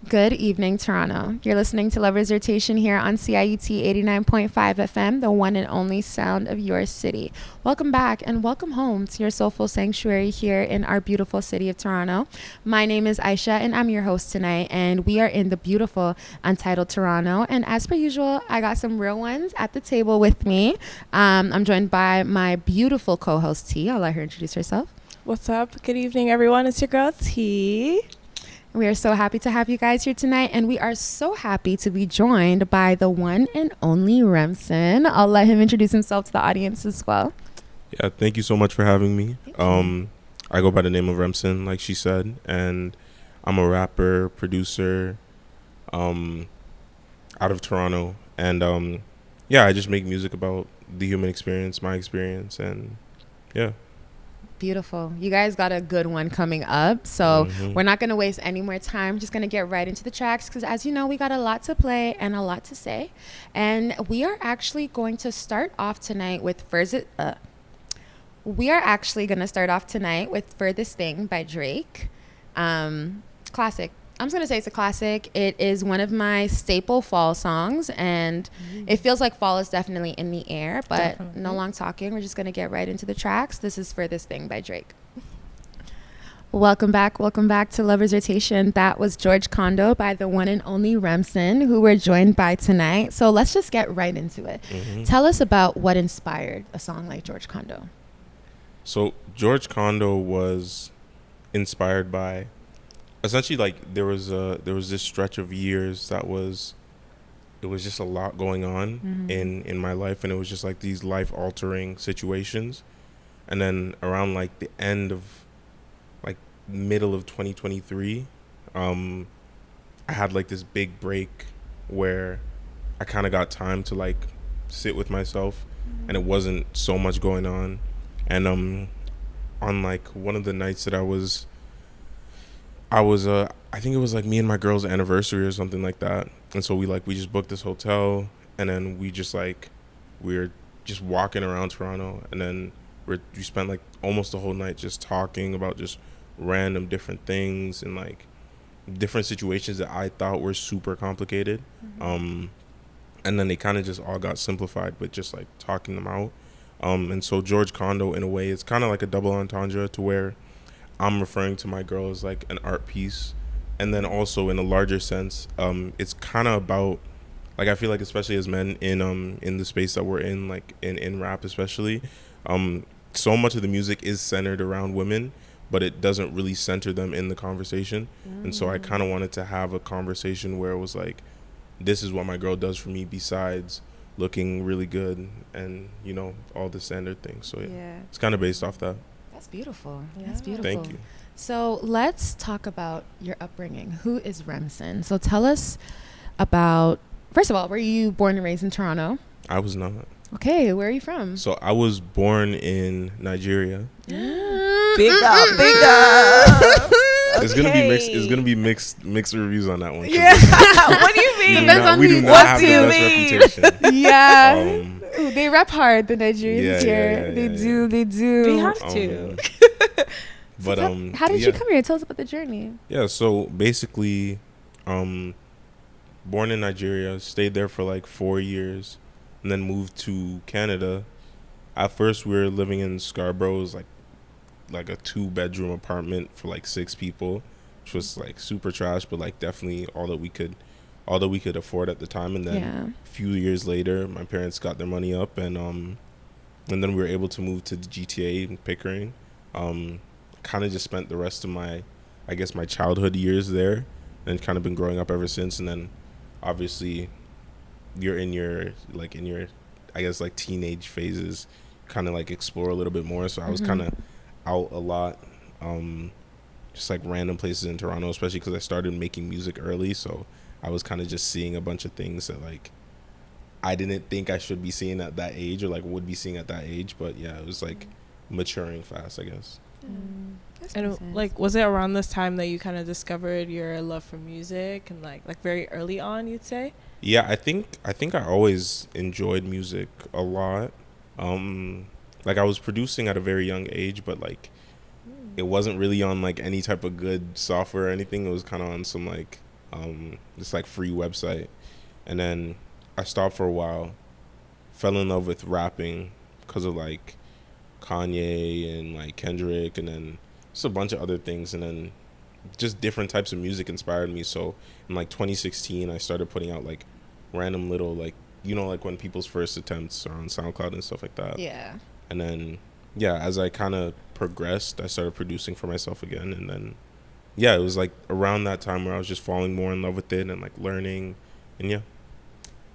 Good evening, Toronto. You're listening to LVRSRTN here on CIUT 89.5 FM, the one and only sound of your city. Welcome back and welcome home to your soulful sanctuary here in our beautiful city of Toronto. My name is Aysha and I'm your host tonight, and we are in the beautiful Untitled Toronto. And as per usual, I got some real ones at the table with me. I'm joined by my beautiful co-host T. I'll let her introduce herself. What's up? Good evening, everyone. It's your girl T. We are so happy to have you guys here tonight, and we are so happy to be joined by the one and only Remsen. I'll let him introduce himself to the audience as well. Yeah, thank you so much for having me. I go by the name of Remsen, like she said, and I'm a rapper, producer, out of Toronto, and I just make music about the human experience, my experience, and yeah. Beautiful. You guys got a good one coming up, so we're not going to waste any more time. Just going to get right into the tracks because, as you know, we got a lot to play and a lot to say. And we are actually going to start off tonight with Furthest Thing by Drake. Classic. I'm just going to say it's a classic. It is one of my staple fall songs, and it feels like fall is definitely in the air, but no long talking. We're just going to get right into the tracks. This is Furthest Thing by Drake. Welcome back to LVRSRTN. That was George Condo by the one and only Remsen, who we're joined by tonight. So let's just get right into it. Tell us about what inspired a song like George Condo. So George Condo was inspired by essentially, like, there was this stretch of years it was just a lot going on in my life, and it was just like these life altering situations. And then around like the end of like middle of 2023, I had like this big break where I kind of got time to like sit with myself, and it wasn't so much going on. And on like one of the nights that I was I think it was like me and my girl's anniversary or something like that. And so we just booked this hotel, and then we were just walking around Toronto, and then we spent like almost the whole night just talking about just random different things and like different situations that I thought were super complicated. And then they kind of just all got simplified with just like talking them out. And so George Condo, in a way, it's kind of like a double entendre, to where I'm referring to my girl as like an art piece, and then also in a larger sense, it's kind of about, like, I feel like especially as men in the space that we're in, like in rap especially, so much of the music is centered around women, but it doesn't really center them in the conversation. And so I kind of wanted to have a conversation where it was like, this is what my girl does for me besides looking really good and, you know, all the standard things. So yeah. It's kind of based off that. That's beautiful. Yeah. That's beautiful. Thank you. So let's talk about your upbringing. Who is Remsen? So tell us about, first of all, were you born and raised in Toronto? I was not. Okay, where are you from? So I was born in Nigeria. Big up. It's gonna be mixed reviews on that one. Yeah. What do you mean? Depends on we do who- not what have do the you best reputation. Yeah. Ooh, they rap hard, the Nigerians here. They do. We have to. But how did you come here? Tell us about the journey. Yeah, so basically, born in Nigeria, stayed there for like 4 years, and then moved to Canada. At first, we were living in Scarborough. It was like a 2-bedroom apartment for like 6 people, which was like super trash, but like definitely all that we could afford at the time. And then a few years later, my parents got their money up, and then we were able to move to the GTA in Pickering. Kind of just spent the rest of my childhood years there, and kind of been growing up ever since. And then obviously you're in your I guess like teenage phases, kind of like explore a little bit more. So I was kind of out a lot, just like random places in Toronto, especially because I started making music early. So I was kind of just seeing a bunch of things that like I didn't think I should be seeing at that age, or like would be seeing at that age. But yeah, it was like maturing fast, I guess. And like, was it around this time that you kind of discovered your love for music, and like very early on, you'd say? Yeah, I think I always enjoyed music a lot. Like I was producing at a very young age, but like it wasn't really on like any type of good software or anything. It was kind of on some like this like free website, and then I stopped for a while, fell in love with rapping because of like Kanye and like Kendrick, and then just a bunch of other things, and then just different types of music inspired me. So in like 2016, I started putting out like random little like, you know, like when people's first attempts are on SoundCloud and stuff like that. Yeah. And then yeah, as I kind of progressed, I started producing for myself again, and then yeah, it was like around that time where I was just falling more in love with it and like learning, and yeah.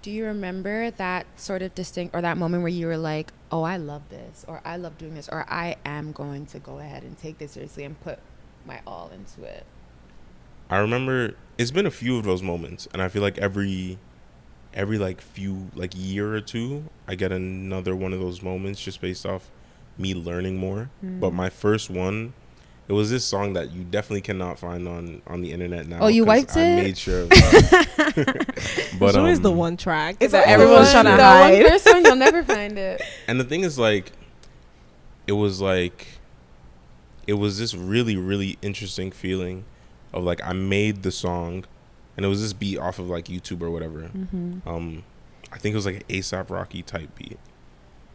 Do you remember that sort of distinct, or that moment where you were like, oh, I love this, or I love doing this, or I am going to go ahead and take this seriously and put my all into it? I remember it's been a few of those moments, and I feel like every like few like year or two I get another one of those moments just based off me learning more. But my first one, it was this song that you definitely cannot find on the internet now. Oh, you wiped I it? made sure of that. But it's always the one track It's that everyone's trying to hide. The first one, you'll never find it. And the thing is, like, it was this really, really interesting feeling of like I made the song, and it was this beat off of like YouTube or whatever. I think it was like an ASAP Rocky type beat,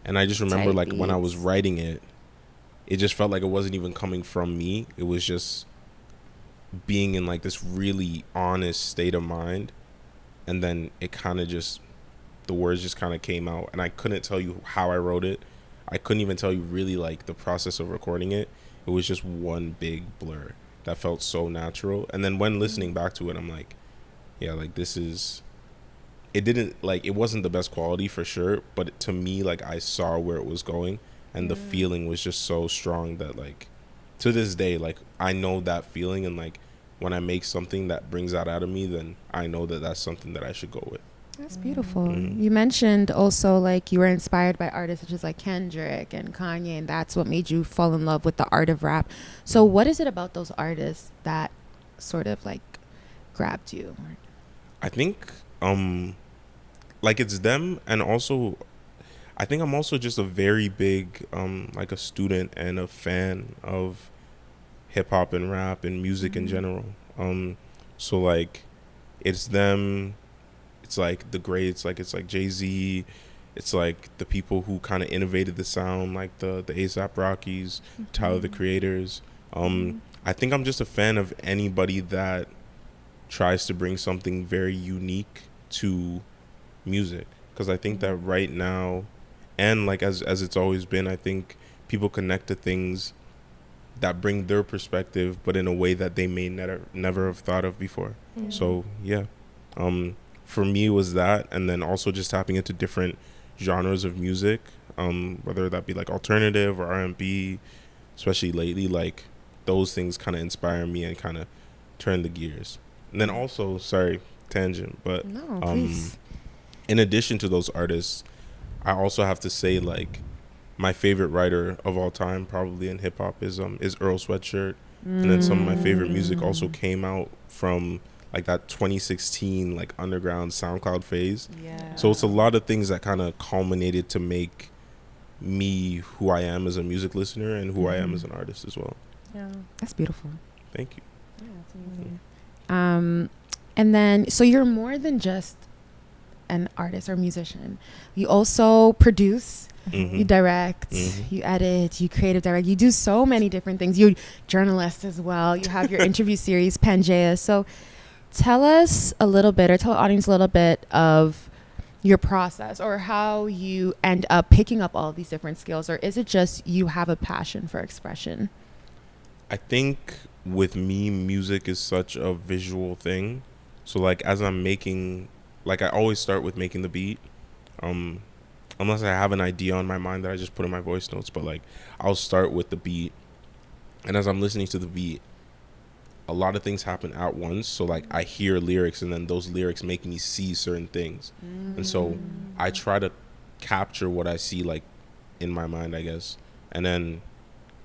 and I just remember Type like when I was beats. writing it, it just felt like it wasn't even coming from me. It was just being in like this really honest state of mind, and then it kind of just, the words just kind of came out, and I couldn't tell you how I wrote it. I couldn't even tell you really like the process of recording it. It was just one big blur that felt so natural. And then when listening back to it, I'm like, yeah, like this is, it didn't like, it wasn't the best quality for sure, but to me, like I saw where it was going, and the feeling was just so strong that like to this day, like I know that feeling, and like when I make something that brings that out of me, then I know that that's something that I should go with. That's beautiful. You mentioned also like you were inspired by artists such as like Kendrick and Kanye, and that's what made you fall in love with the art of rap. So what is it about those artists that sort of like grabbed you? I think like it's them, and also I think I'm also just a very big like a student and a fan of hip hop and rap and music in general. So like it's them, it's like the greats, like it's like Jay-Z, it's like the people who kind of innovated the sound, like the ASAP Rockies, Tyler the Creators. I think I'm just a fan of anybody that tries to bring something very unique to music, because I think that right now, and like as it's always been, I think people connect to things that bring their perspective, but in a way that they may never have thought of before. So yeah, for me it was that, and then also just tapping into different genres of music, whether that be like alternative or R&B, especially lately, like those things kind of inspire me and kind of turn the gears. And then also, sorry, tangent, but No, please. in addition to those artists, I also have to say like my favorite writer of all time probably in hip hop is Earl Sweatshirt. And then some of my favorite music also came out from like that 2016 like underground SoundCloud phase. Yeah. So it's a lot of things that kind of culminated to make me who I am as a music listener and who I am as an artist as well. Yeah. That's beautiful. Thank you. Yeah, that's amazing. And then, so you're more than just an artist or musician. You also produce, you direct, you edit, you creative direct. You do so many different things. You're journalist as well. You have your interview series, Pangea. So tell us a little bit, or tell the audience a little bit of your process, or how you end up picking up all of these different skills, or is it just you have a passion for expression? I think with me, music is such a visual thing. So like as I'm making, like I always start with making the beat, unless I have an idea on my mind that I just put in my voice notes. But like I'll start with the beat, and as I'm listening to the beat, a lot of things happen at once. So like I hear lyrics, and then those lyrics make me see certain things, and so I try to capture what I see like in my mind, I guess, and then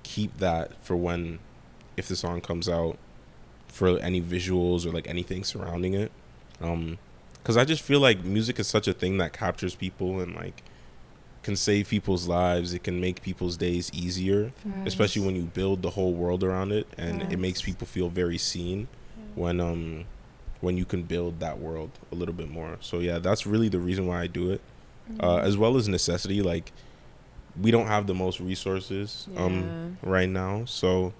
keep that for when, if the song comes out, for any visuals or like anything surrounding it. Because I just feel like music is such a thing that captures people and like can save people's lives. It can make people's days easier, especially when you build the whole world around it, and it makes people feel very seen when when you can build that world a little bit more. So yeah, that's really the reason why I do it, as well as necessity. Like, we don't have the most resources right now, so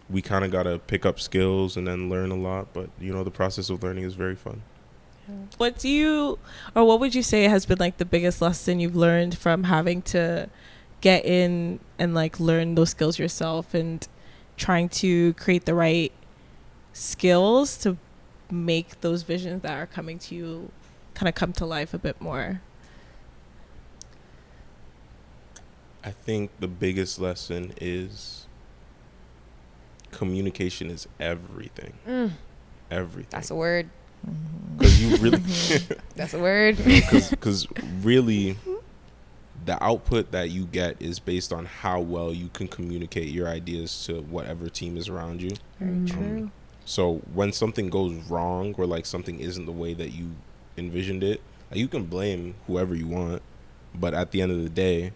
we kind of gotta pick up skills and then learn a lot. But the process of learning is very fun. What would you say has been like the biggest lesson you've learned from having to get in and like learn those skills yourself and trying to create the right skills to make those visions that are coming to you kind of come to life a bit more? I think the biggest lesson is communication is everything. Everything. That's a word. Because you really That's a word. Because really, the output that you get is based on how well you can communicate your ideas to whatever team is around you. Very true. So when something goes wrong, or like something isn't the way that you envisioned it, like, you can blame whoever you want, but at the end of the day,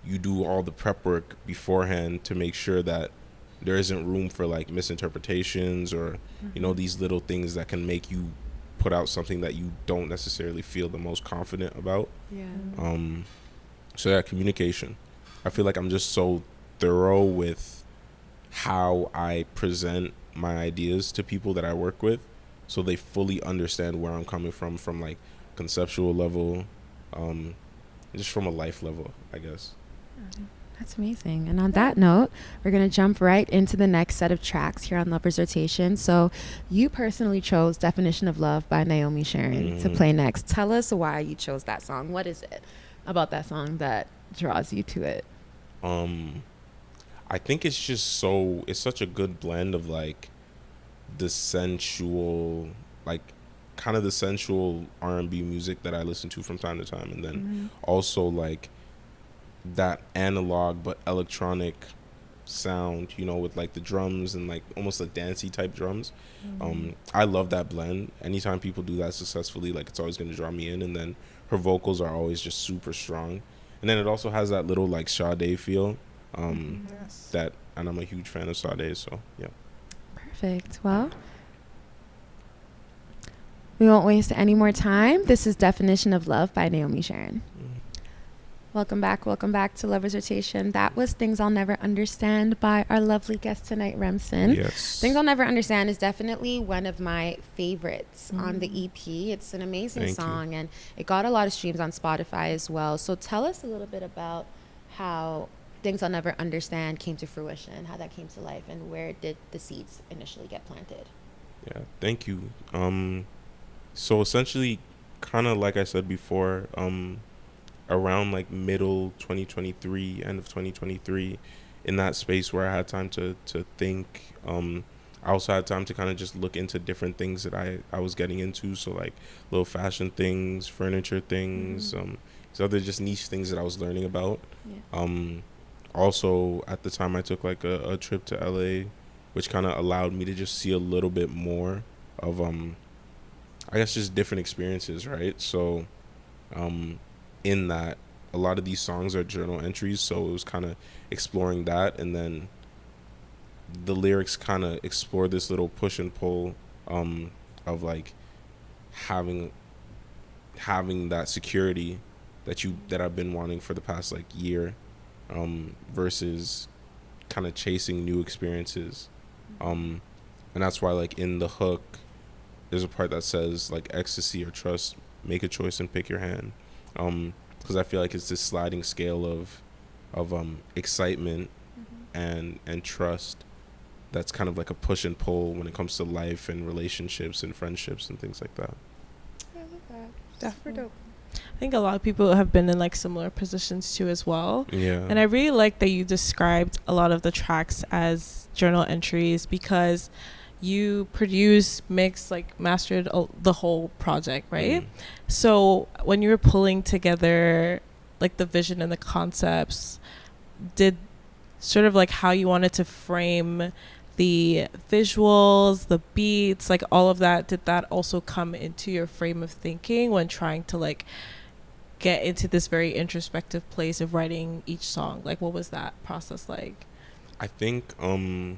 you do all the prep work beforehand to make sure that there isn't room for like misinterpretations or these little things that can make you put out something that you don't necessarily feel the most confident about. So yeah, communication. I feel like I'm just so thorough with how I present my ideas to people that I work with, so they fully understand where I'm coming from like conceptual level, just from a life level, I guess. That's amazing. And on that note, we're going to jump right into the next set of tracks here on Lovers Rotation. So you personally chose Definition of Love by Naomi Sharon to play next. Tell us why you chose that song. What is it about that song that draws you to it? I think it's just it's such a good blend of like the sensual, like kind of the sensual R&B music that I listen to from time to time, and then also like that analog but electronic sound, with like the drums and like almost like dancey type drums. I love that blend. Anytime people do that successfully, like, it's always going to draw me in. And then her vocals are always just super strong, and then it also has that little like Sade feel, and I'm a huge fan of Sade, so yeah. Perfect. Well, we won't waste any more time. This is Definition of Love by Naomi Sharon. Welcome back to Lovers Rotation. That was Things I'll Never Understand by our lovely guest tonight, Remsen. Yes. Things I'll Never Understand is definitely one of my favorites on the EP. It's an amazing song, and it got a lot of streams on Spotify as well. So tell us a little bit about how Things I'll Never Understand came to fruition, how that came to life, and where did the seeds initially get planted? Yeah, thank you. So essentially, kind of like I said before, around like middle 2023, end of 2023, in that space where I had time to think, I also had time to kind of just look into different things that I was getting into. So like little fashion things, furniture things, so other just niche things that I was learning about. Also at the time I took like a trip to LA, which kind of allowed me to just see a little bit more of I guess just different experiences, right? So in that, a lot of these songs are journal entries, so it was kind of exploring that, and then the lyrics kind of explore this little push and pull of like having that security that I've been wanting for the past like year, versus kind of chasing new experiences, and that's why like in the hook there's a part that says like ecstasy or trust, make a choice and pick your hand. Because I feel like it's this sliding scale of excitement and trust that's kind of like a push and pull when it comes to life and relationships and friendships and things like that. I love that. That's super dope. I think a lot of people have been in like similar positions too as well. Yeah. And I really like that you described a lot of the tracks as journal entries, because you produce, mix, like mastered the whole project, right? So when you were pulling together like the vision and the concepts, did sort of like how you wanted to frame the visuals, the beats, like all of that, did that also come into your frame of thinking when trying to like get into this very introspective place of writing each song? Like, what was that process like? I think I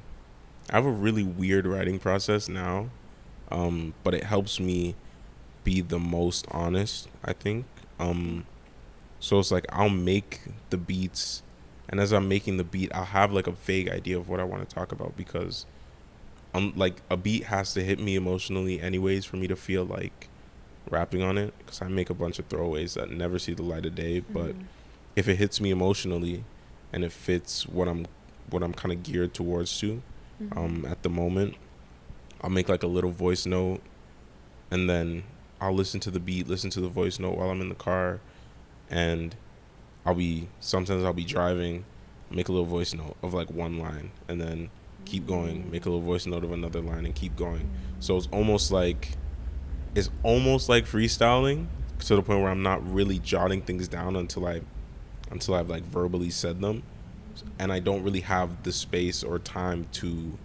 have a really weird writing process now, but it helps me be the most honest, I think. So it's like I'll make the beats, and as I'm making the beat, I'll have like a vague idea of what I want to talk about, because like a beat has to hit me emotionally anyways for me to feel like rapping on it, because I make a bunch of throwaways that never see the light of day. But if it hits me emotionally and it fits what I'm kind of geared towards to at the moment, I'll make like a little voice note, and then I'll listen to the beat, listen to the voice note while I'm in the car, and sometimes I'll be driving, make a little voice note of like one line, and then keep going, make a little voice note of another line, and keep going. So it's almost like freestyling, to the point where I'm not really jotting things down until I've like verbally said them, and I don't really have the space or time to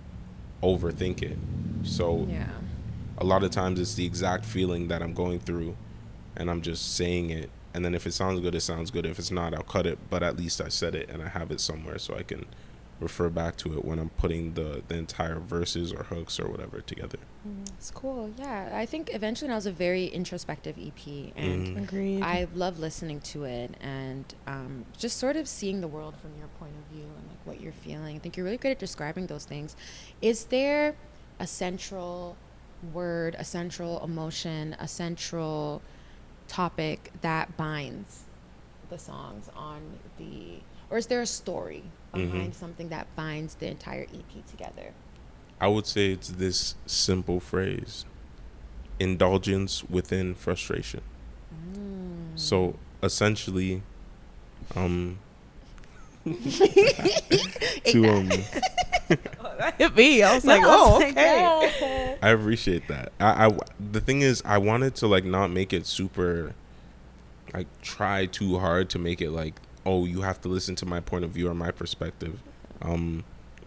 overthink it. So a lot of times it's the exact feeling that I'm going through, and I'm just saying it, and then if it sounds good, it sounds good. If it's not, I'll cut it, but at least I said it and I have it somewhere so I can refer back to it when I'm putting the entire verses or hooks or whatever together. It's cool. Yeah, I think Eventually Now is a very introspective EP, and Agreed. I love listening to it, and just sort of seeing the world from your point of view and like what you're feeling. I think you're really good at describing those things. Is there a central word, a central emotion, a central topic that binds the songs or is there a story behind something that binds the entire EP together? I would say it's this simple phrase: indulgence within frustration. So essentially, to That hit me. I was like, oh, okay. I appreciate that. I the thing is, I wanted to like not make it super, like try too hard to make it like, oh, you have to listen to my point of view or my perspective.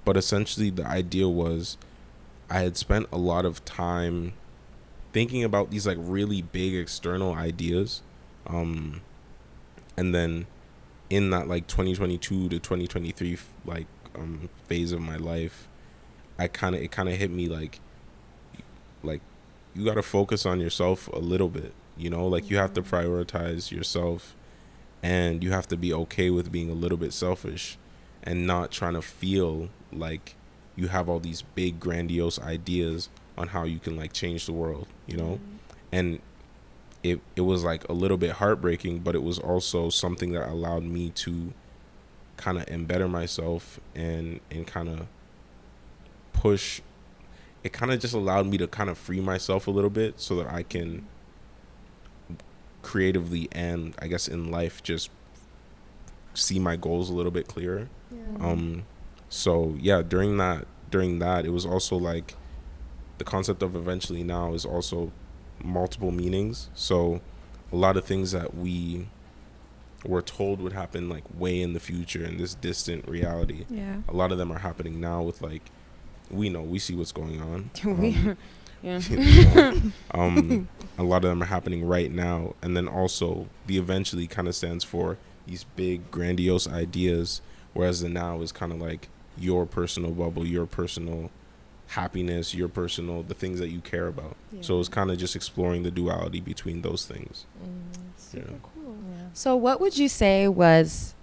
But essentially the idea was, I had spent a lot of time thinking about these like really big external ideas. And then in that like 2022 to 2023 like phase of my life, it kind of hit me like you got to focus on yourself a little bit, you know, like you have to prioritize yourself, and you have to be okay with being a little bit selfish and not trying to feel like you have all these big grandiose ideas on how you can like change the world, you know. And it was like a little bit heartbreaking, but it was also something that allowed me to kind of embetter myself and kind of push. It kind of just allowed me to kind of free myself a little bit so that I can creatively and I guess in life just see my goals a little bit clearer. So yeah, during that it was also like the concept of Eventually Now is also multiple meanings. So a lot of things that we were told would happen like way in the future in this distant reality, a lot of them are happening now with like, we see what's going on. A lot of them are happening right now. And then also the eventually kind of stands for these big grandiose ideas, whereas the now is kind of like your personal bubble, your personal happiness, the things that you care about. So it's kind of just exploring the duality between those things. Super cool. So what would you say was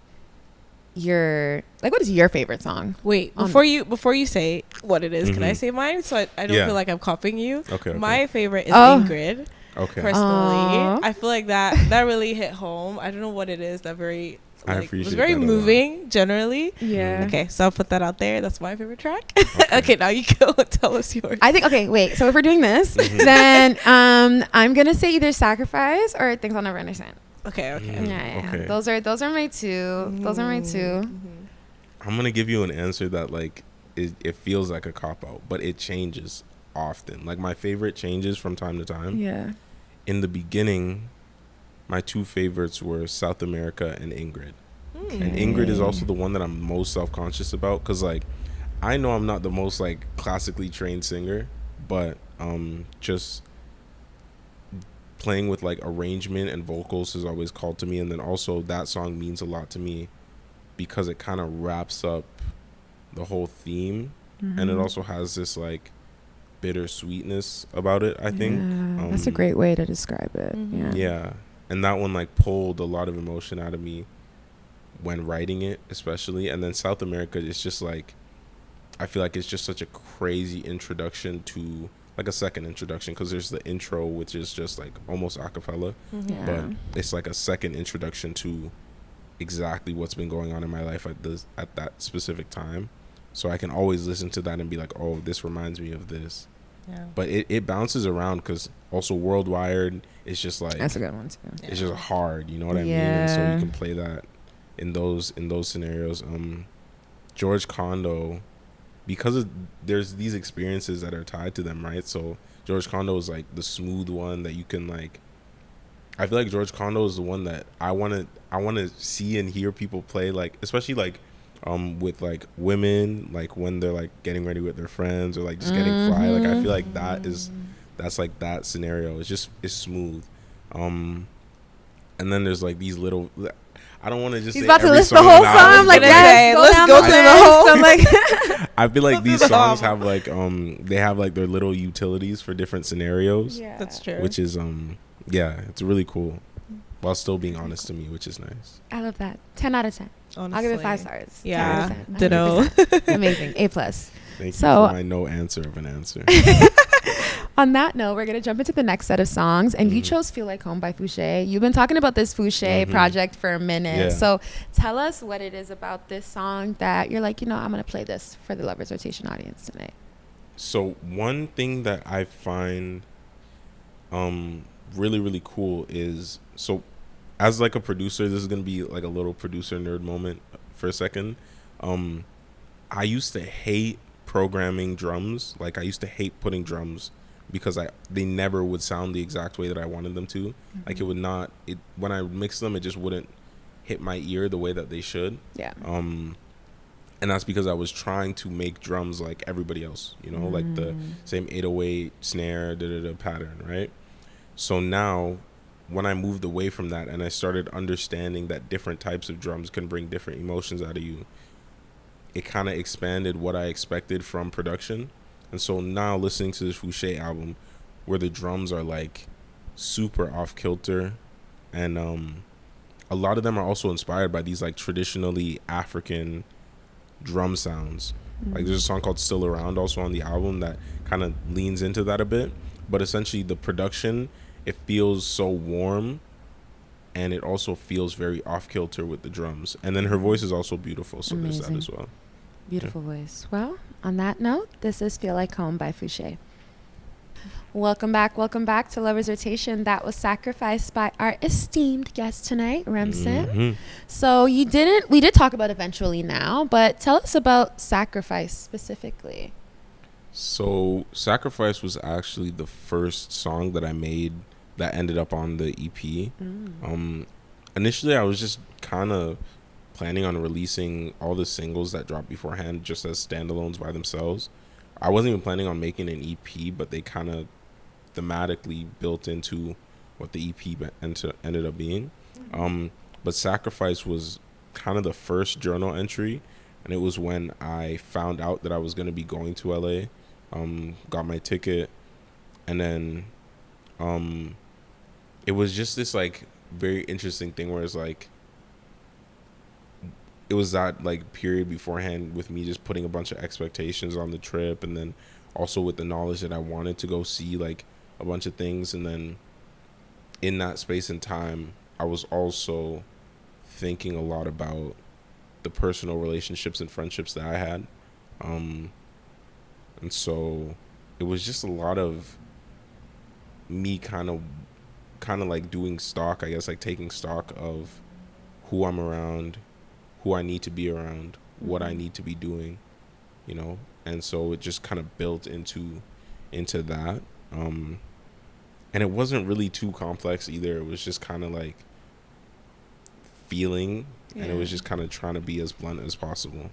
what is your favorite song? Wait, before you say what it is, can I say mine so I don't feel like I'm copying you? Okay. My favorite is Ingrid. Okay. Personally, I feel like that really hit home. I don't know what it is that very I like, appreciate was very that moving generally. Yeah. Okay, so I'll put that out there. That's my favorite track. Okay, now you go tell us yours. I think wait. So if we're doing this, then I'm gonna say either Sacrifice or Things I'll Never Understand. Okay. Yeah. Okay. Those are my two. Those are my two. I'm gonna give you an answer that like it feels like a cop out, but it changes often. Like my favorite changes from time to time. Yeah. In the beginning, my two favorites were South America and Ingrid. And Ingrid is also the one that I'm most self-conscious about, because like I know I'm not the most like classically trained singer, but just playing with like arrangement and vocals has always called to me. And then also that song means a lot to me because it kind of wraps up the whole theme, and it also has this like bittersweetness about it, I think. That's a great way to describe it. Yeah. And that one like pulled a lot of emotion out of me when writing it, especially. And then South America is just like, I feel like it's just such a crazy introduction to, like a second introduction, because there's the intro, which is just like almost a cappella, but it's like a second introduction to exactly what's been going on in my life at that specific time. So I can always listen to that and be like, oh, this reminds me of this. Yeah. But it bounces around, because also Worldwide is just like, that's a good one too. It's just hard, you know what I mean? And so you can play that in those scenarios. George Condo, because there's these experiences that are tied to them, right? So George Condo is like the smooth one that you can like. I feel like George Condo is the one that I want to see and hear people play, like, especially like with like women, like when they're like getting ready with their friends or like just getting fly. Like I feel like that's like that scenario. It's smooth. And then there's like these little. I don't want to just. He's about to list the whole song. Like, yes, let's go through the whole. So like, I feel like these songs have like they have like their little utilities for different scenarios. Yeah, that's true. Which is yeah, it's really cool, while still being honest to me, which is nice. I love that. 10 out of 10. Honestly. I'll give it 5 stars. Yeah, 10 out of 10. ditto. Amazing. A+. Thank you for my no answer of an answer. On that note, we're going to jump into the next set of songs. And you chose Feel Like Home by Fouché. You've been talking about this Fouché project for a minute. Yeah. So tell us what it is about this song that you're like, I'm going to play this for the Lovers Rotation audience tonight. So one thing that I find really, really cool is, so as like a producer, this is going to be like a little producer nerd moment for a second. I used to hate programming drums. Like I used to hate putting drums because they never would sound the exact way that I wanted them to. Like it would not, when I mixed them, it just wouldn't hit my ear the way that they should. Yeah. And that's because I was trying to make drums like everybody else, like the same 808 snare, pattern, right? So now when I moved away from that and I started understanding that different types of drums can bring different emotions out of you, it kind of expanded what I expected from production. And so now listening to this Fouché album, where the drums are like super off kilter, and a lot of them are also inspired by these like traditionally African drum sounds. Like there's a song called Still Around also on the album that kind of leans into that a bit. But essentially the production, it feels so warm, and it also feels very off kilter with the drums. And then her voice is also beautiful, so there's that as well. Beautiful voice. Well, on that note, this is Feel Like Home by Fouché. Welcome back to Lovers Rotation. That was Sacrifice by our esteemed guest tonight, Remsen. So we did talk about Eventually Now, but tell us about Sacrifice specifically. So Sacrifice was actually the first song that I made that ended up on the EP. Initially I was just kind of planning on releasing all the singles that dropped beforehand just as standalones by themselves. I wasn't even planning on making an EP, but they kind of thematically built into what the EP ended up being. But Sacrifice was kind of the first journal entry, and it was when I found out that I was going to be going to LA, got my ticket, and then it was just this like very interesting thing where it's like, it was that like period beforehand with me just putting a bunch of expectations on the trip, and then also with the knowledge that I wanted to go see like a bunch of things. And then in that space and time, I was also thinking a lot about the personal relationships and friendships that I had. And so it was just a lot of me kind of like doing stock, I guess, like taking stock of who I'm around, who I need to be around, what I need to be doing, and so it just kind of built into that. And it wasn't really too complex either. It was just kind of like feeling, and it was just kind of trying to be as blunt as possible.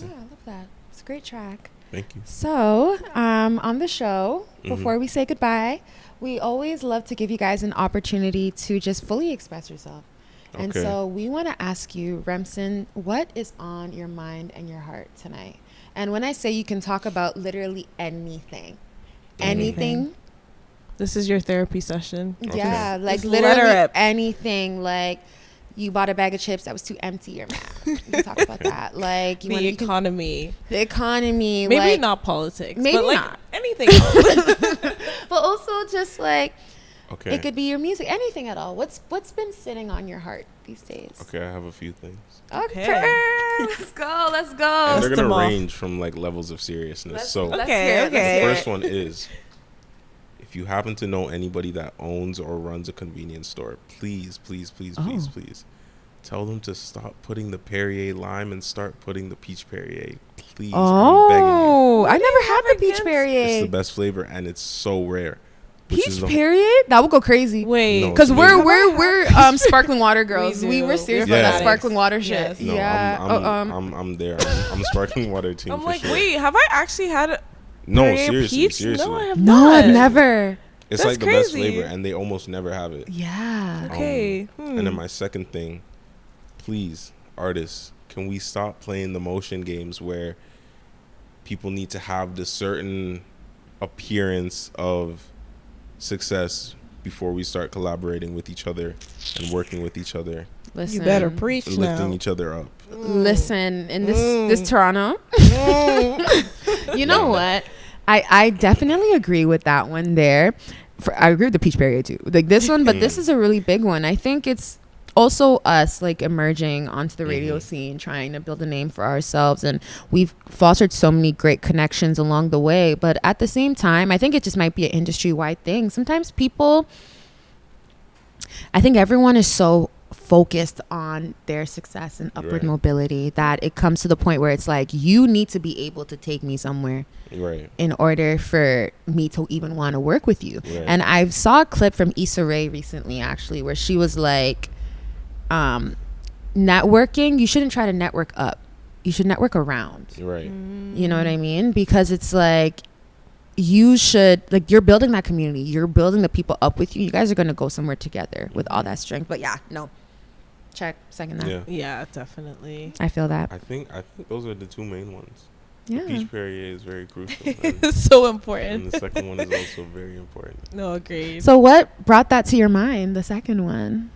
Yeah, I love that. It's a great track. Thank you. So, on the show, before we say goodbye, we always love to give you guys an opportunity to just fully express yourself. Okay. And so we want to ask you, Remsen, what is on your mind and your heart tonight? And when I say you can talk about literally anything, anything. This is your therapy session. Yeah, Okay. like Just let her literally rip. anything. Like you bought a bag of chips that was too empty. You're mad. We can talk about that. Like The economy. the economy. Maybe like, not politics. maybe but like not. anything else. but also just like Okay. it could be your music, anything at all. What's been sitting on your heart these days? Okay, I have a few things. Okay. Let's go. Let's And go. they're them gonna off. range from like levels of seriousness. Let's So Okay, hear it. okay. Let's the hear first it. one is, if you happen to know anybody that owns or runs a convenience store, please, please, please, please, please, tell them to stop putting the Perrier lime and start putting the peach Perrier. Please, I'm begging you. Oh, I never had the peach against- Perrier. It's the best flavor and it's so rare. Which is Peach the- period? That would go crazy. Wait. No, Because it's we're amazing. sparkling water girls. We We're do. serious We're about that fanatics. sparkling water shit. Yes. No, Yeah. I'm there. I'm sparkling water team. I'm for like, sure. wait, have I actually had a No, Perrier seriously, peach? seriously. No, I have No, not. I've never. It's That's like the best crazy. flavor, and they almost never have it. Yeah. Okay. And then my second thing, please, artists, can we stop playing the motion games where people need to have the certain appearance of success before we start collaborating with each other and working with each other Listen. You better preach and lifting now. each other up? Listen, in this Toronto, you know what? I definitely agree with that one there. I agree with the peach berry too. Like this one, but this is a really big one. I think it's also us like emerging onto the radio scene, trying to build a name for ourselves, and we've fostered so many great connections along the way. But at the same time, I think it just might be an industry-wide thing. Sometimes people, I think everyone is so focused on their success and upward mobility that it comes to the point where it's like, you need to be able to take me somewhere in order for me to even want to work with you. And I saw a clip from Issa Rae recently, actually, where she was like, networking, you shouldn't try to network up, you should network around. You know what I mean? Because it's like, you should, like, you're building that community, you're building the people up with you, you guys are going to go somewhere together with all that strength. But yeah, no, check, second that. Yeah, definitely. I feel that. I think those are the two main ones. Yeah. The peach Perrier is very crucial. It's so important. And the second one is also very important. No, agreed. So what brought that to your mind, the second one?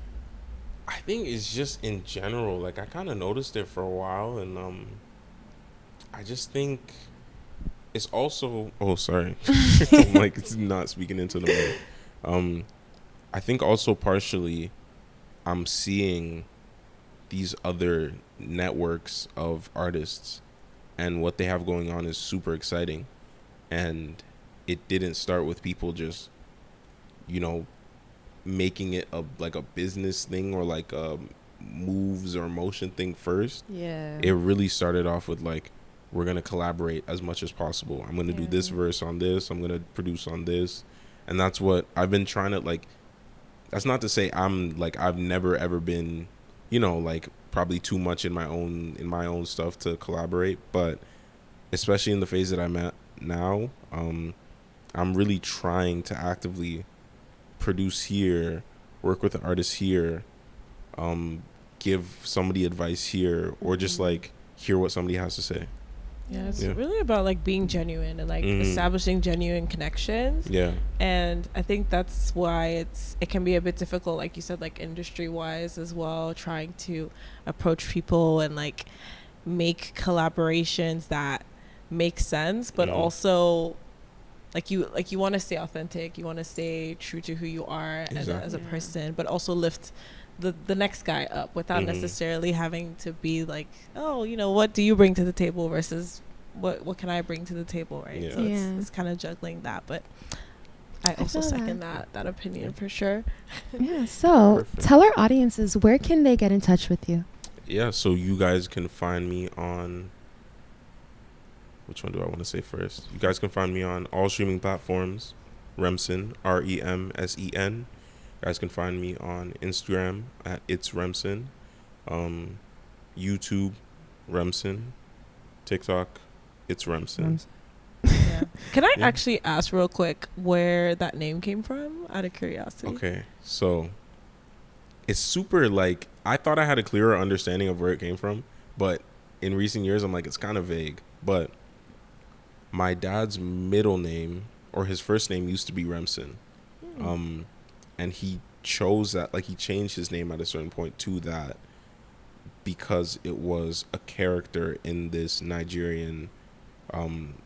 I think it's just in general, like, I kind of noticed it for a while, and I just think it's also, oh, sorry. I'm like, it's not speaking into the mic. I think also partially I'm seeing these other networks of artists, and what they have going on is super exciting. And it didn't start with people just, you know, making it a business thing or like a moves or motion thing first. Yeah. It really started off with like, we're going to collaborate as much as possible. I'm going to do this verse on this. I'm going to produce on this. And that's what I've been trying to, like, that's not to say I'm like, I've never ever been, you know, like probably too much in my own stuff to collaborate, but especially in the phase that I'm at now, I'm really trying to actively produce here, work with an artist here, give somebody advice here, or just like hear what somebody has to say. Yeah, it's really about like being genuine and like establishing genuine connections. Yeah. And I think that's why it can be a bit difficult, like you said, like industry wise as well, trying to approach people and like make collaborations that make sense, but also like you want to stay authentic, you want to stay true to who you are as a person, but also lift the next guy up without necessarily having to be like, oh, you know, what do you bring to the table versus what can I bring to the table, right? So it's kind of juggling that, but I also second that opinion for sure. Yeah, so tell our audiences, where can they get in touch with you? Yeah, so you guys can find me on, which one do I want to say first? You guys can find me on all streaming platforms, Remsen, Remsen. You guys can find me on Instagram at It's Remsen, YouTube, Remsen, TikTok, It's Remsen. Yeah. Can I actually ask real quick where that name came from, out of curiosity? Okay, so it's super, like, I thought I had a clearer understanding of where it came from, but in recent years I'm like, it's kind of vague. But my dad's middle name or his first name used to be Remsen. And he chose that, like he changed his name at a certain point to that because it was a character in this Nigerian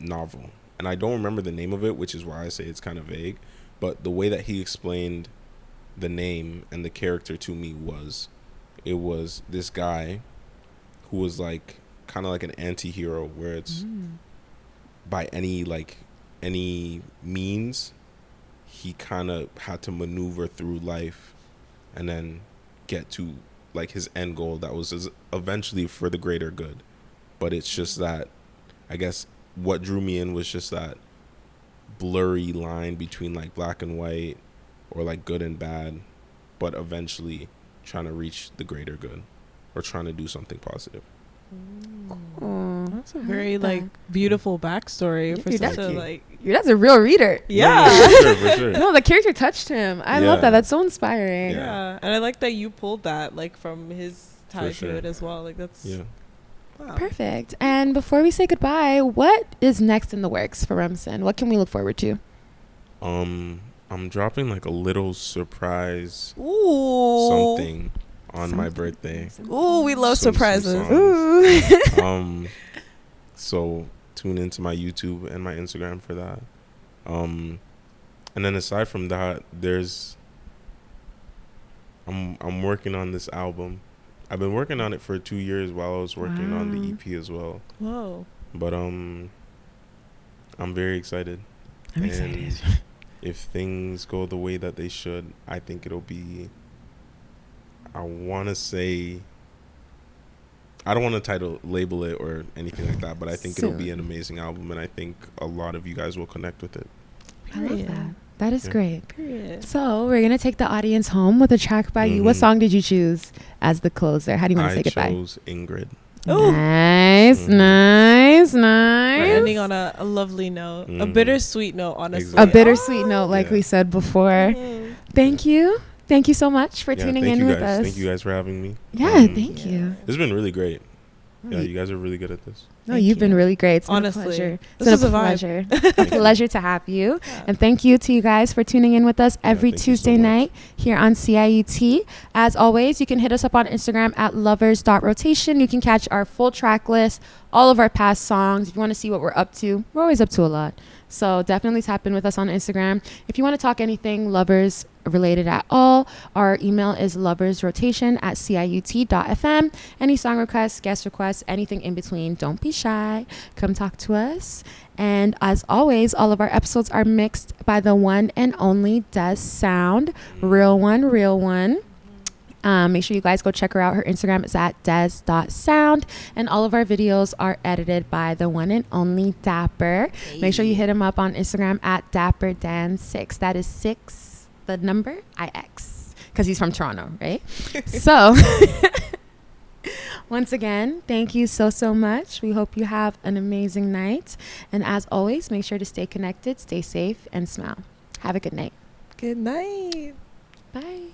novel. And I don't remember the name of it, which is why I say it's kind of vague. But the way that he explained the name and the character to me was, it was this guy who was like kind of like an anti-hero, where it's by any means he kind of had to maneuver through life and then get to like his end goal that was eventually for the greater good. But it's just that, I guess what drew me in was just that blurry line between like black and white or like good and bad, but eventually trying to reach the greater good or trying to do something positive. That's a very like beautiful backstory for such a like. Your dad's a real reader. Yeah. For sure. No, the character touched him. I love that. That's so inspiring. Yeah, and I like that you pulled that like from his tie to it as well. Like that's wow. Perfect. And before we say goodbye, what is next in the works for Remsen? What can we look forward to? I'm dropping like a little surprise something on my birthday. Ooh, we love surprises. Ooh. So tune into my YouTube and my Instagram for that. And then aside from that, I'm working on this album. I've been working on it for 2 years while I was working on the EP as well. Whoa. But I'm very excited. I'm excited. If things go the way that they should, I think it'll be, I want to say, I don't want to label it or anything like that, but I think it'll be an amazing album, and I think a lot of you guys will connect with it. I love that. That is great. Period. So we're going to take the audience home with a track by you. What song did you choose as the closer? How do you want to say goodbye? I chose Ingrid. Ooh. Nice. We're ending on a lovely note, a bittersweet note, honestly. Exactly. A bittersweet note, like we said before. Thank you. Thank you so much for tuning in with us. Thank you guys for having me. Yeah, thank you. It's been really great. Yeah, you guys are really good at this. No, you've been really great. It's been honestly a pleasure. This is a pleasure. A pleasure to have you. Yeah. And thank you to you guys for tuning in with us every Tuesday night here on CIUT. As always, you can hit us up on Instagram at lovers.rotation. You can catch our full track list, all of our past songs. If you want to see what we're up to, we're always up to a lot. So definitely tap in with us on Instagram. If you want to talk anything lovers related at all, our email is loversrotation@ciut.fm. Any song requests, guest requests, anything in between, don't be shy. Come talk to us. And as always, all of our episodes are mixed by the one and only Des Sound. Real one. Make sure you guys go check her out. Her Instagram is at des.sound. And all of our videos are edited by the one and only Dapper. Hey. Make sure you hit him up on Instagram at DapperDan6. That is 6, the number, IX. Because he's from Toronto, right? So, once again, thank you so much. We hope you have an amazing night. And as always, make sure to stay connected, stay safe, and smile. Have a good night. Good night. Bye.